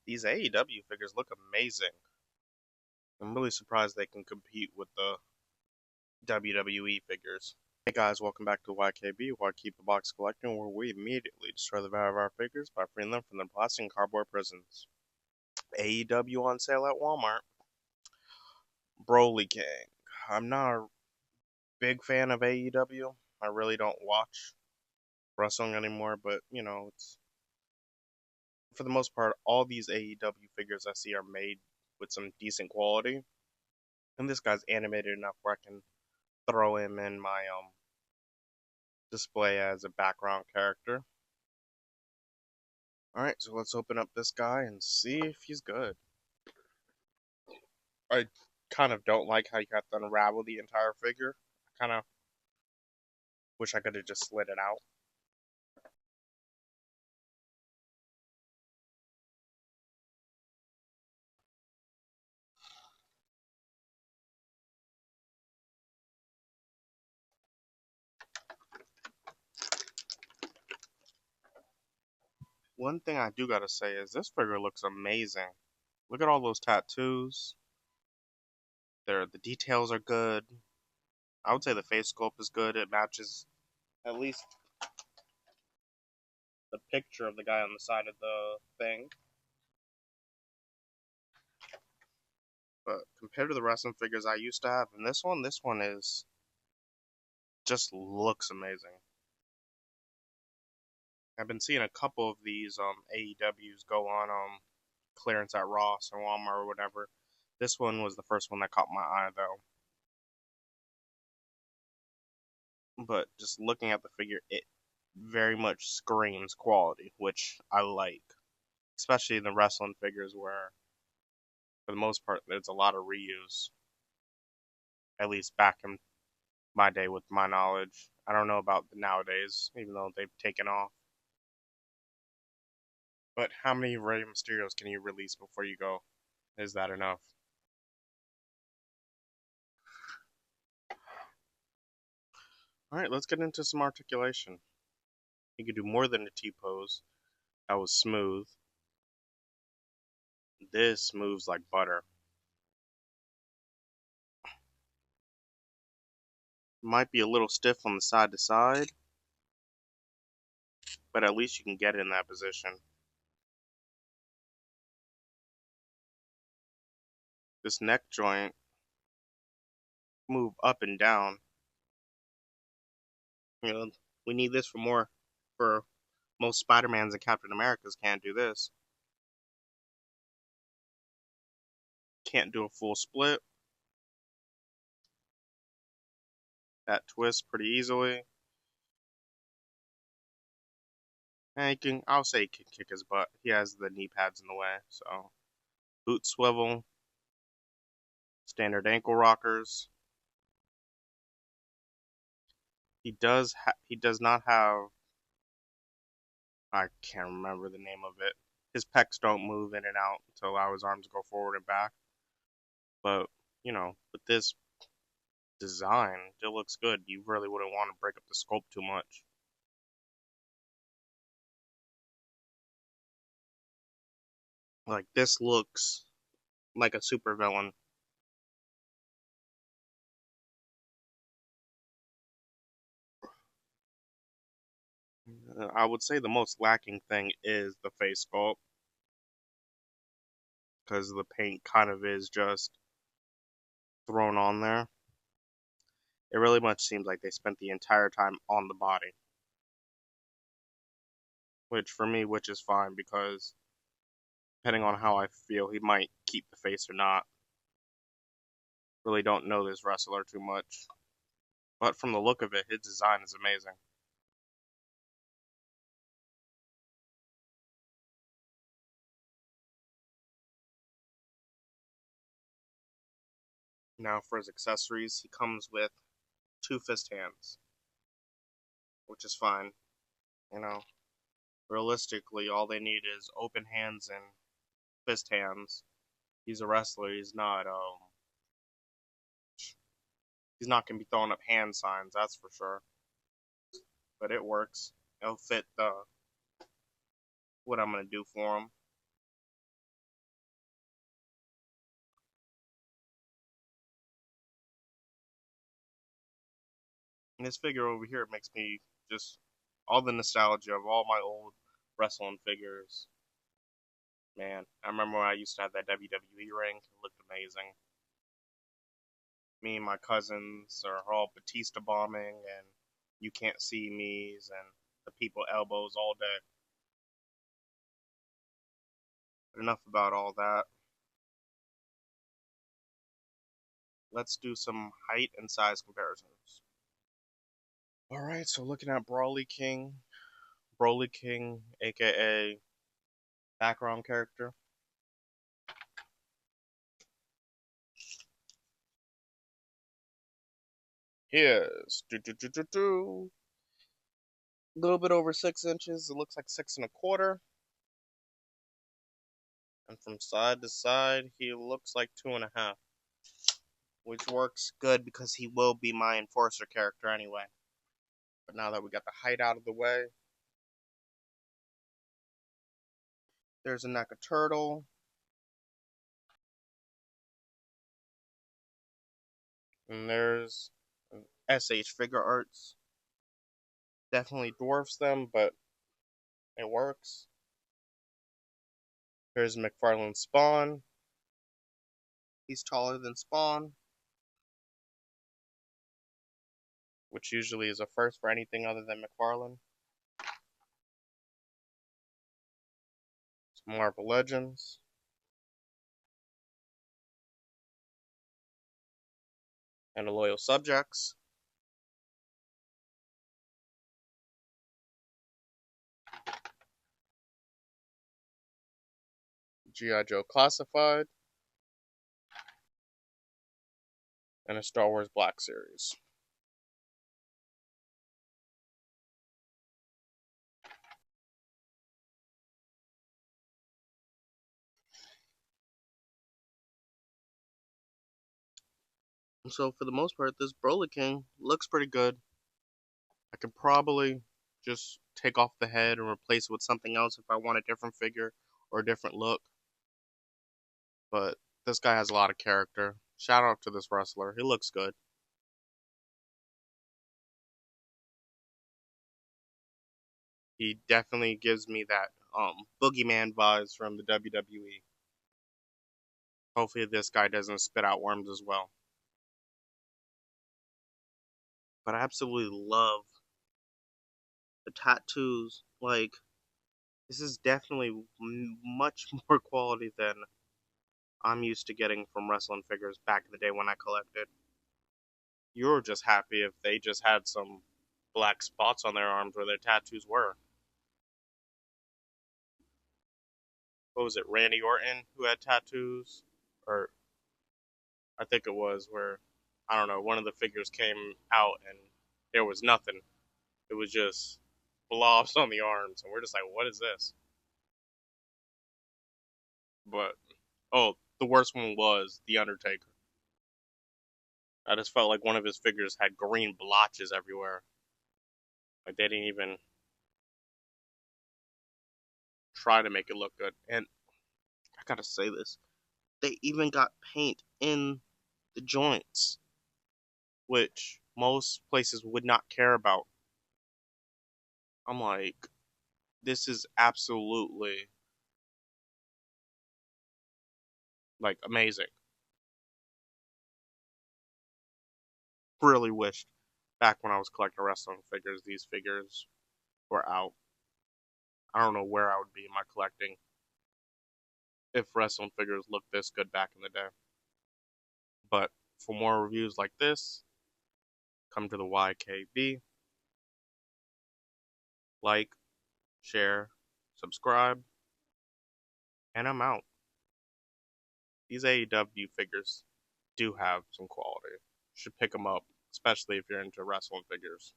These AEW figures look amazing. I'm really surprised they can compete with the WWE figures. Hey guys, welcome back to YKB, Why Keep the Box Collecting, where we immediately destroy the value of our figures by freeing them from their plastic and cardboard prisons. AEW on sale at Walmart. Brody King. I'm not a big fan of AEW. I really don't watch wrestling anymore, but it's for the most part, all these AEW figures I see are made with some decent quality. And this guy's animated enough where I can throw him in my display as a background character. Alright, so let's open up this guy and see if he's good. I kind of don't like how you have to unravel the entire figure. I kind of wish I could have just slid it out. One thing I do gotta say is this figure looks amazing. Look at all those tattoos. The details are good. I would say the face sculpt is good. It matches at least the picture of the guy on the side of the thing. But compared to the wrestling figures I used to have, and this one is just looks amazing. I've been seeing a couple of these AEWs go on clearance at Ross or Walmart or whatever. This one was the first one that caught my eye though. But just looking at the figure, it very much screams quality, which I like, especially in the wrestling figures where, for the most part, there's a lot of reuse. At least back in my day, with my knowledge, I don't know about the nowadays, even though they've taken off. But how many Rey Mysterios can you release before you go? Is that enough? All right, let's get into some articulation. You can do more than a T pose. That was smooth. This moves like butter. Might be a little stiff on the side to side, but at least you can get it in that position. This neck joint move up and down. You know, we need this for most Spider-Mans and Captain Americas can't do this. Can't do a full split. That twists pretty easily. And I'll say he can kick his butt. He has the knee pads in the way, so boot swivel, standard ankle rockers. He does not have, I can't remember the name of it. His pecs don't move in and out to allow his arms to go forward and back. But with this design, it looks good. You really wouldn't want to break up the sculpt too much. Like this looks like a super villain. I would say the most lacking thing is the face sculpt because the paint kind of is just thrown on there. It really much seems like they spent the entire time on the body, which is fine because depending on how I feel, he might keep the face or not. Really don't know this wrestler too much, but from the look of it, his design is amazing. Now for his accessories, he comes with two fist hands, which is fine. You know, realistically, all they need is open hands and fist hands. He's a wrestler. He's not gonna be throwing up hand signs. That's for sure. But it works. It'll fit the what I'm gonna do for him. And this figure over here makes me just all the nostalgia of all my old wrestling figures. Man, I remember when I used to have that WWE ring. It looked amazing. Me and my cousins are all Batista bombing and you can't see me's and the people elbows all day. But enough about all that. Let's do some height and size comparisons. Alright, so looking at Broly King, aka background character. Here's a little bit over 6 inches. It looks like 6 1/4. And from side to side, he looks like 2.5, which works good because he will be my enforcer character anyway. But now that we got the height out of the way, there's a NECA turtle. And there's SH Figure Arts. Definitely dwarfs them, but it works. There's McFarlane Spawn. He's taller than Spawn, which usually is a first for anything other than McFarlane. Some Marvel Legends. And a Loyal Subjects. G.I. Joe Classified. And a Star Wars Black Series. So for the most part, this Broly King looks pretty good. I could probably just take off the head and replace it with something else if I want a different figure or a different look. But this guy has a lot of character. Shout out to this wrestler. He looks good. He definitely gives me that boogeyman vibes from the WWE. Hopefully this guy doesn't spit out worms as well. But I absolutely love the tattoos. Like, this is definitely much more quality than I'm used to getting from wrestling figures back in the day when I collected. You're just happy if they just had some black spots on their arms where their tattoos were. What was it, Randy Orton who had tattoos? Or I think it was where, I don't know, one of the figures came out and there was nothing. It was just blobs on the arms. And we're just like, what is this? But, oh, the worst one was The Undertaker. I just felt like one of his figures had green blotches everywhere. Like they didn't even try to make it look good. And I gotta say this, they even got paint in the joints, which most places would not care about. I'm like, this is absolutely like amazing. Really wished back when I was collecting wrestling figures, these figures were out. I don't know where I would be in my collecting if wrestling figures looked this good back in the day. But for more reviews like this, come to the YKB. Like, share, subscribe, and I'm out. These AEW figures do have some quality. You should pick them up, especially if you're into wrestling figures.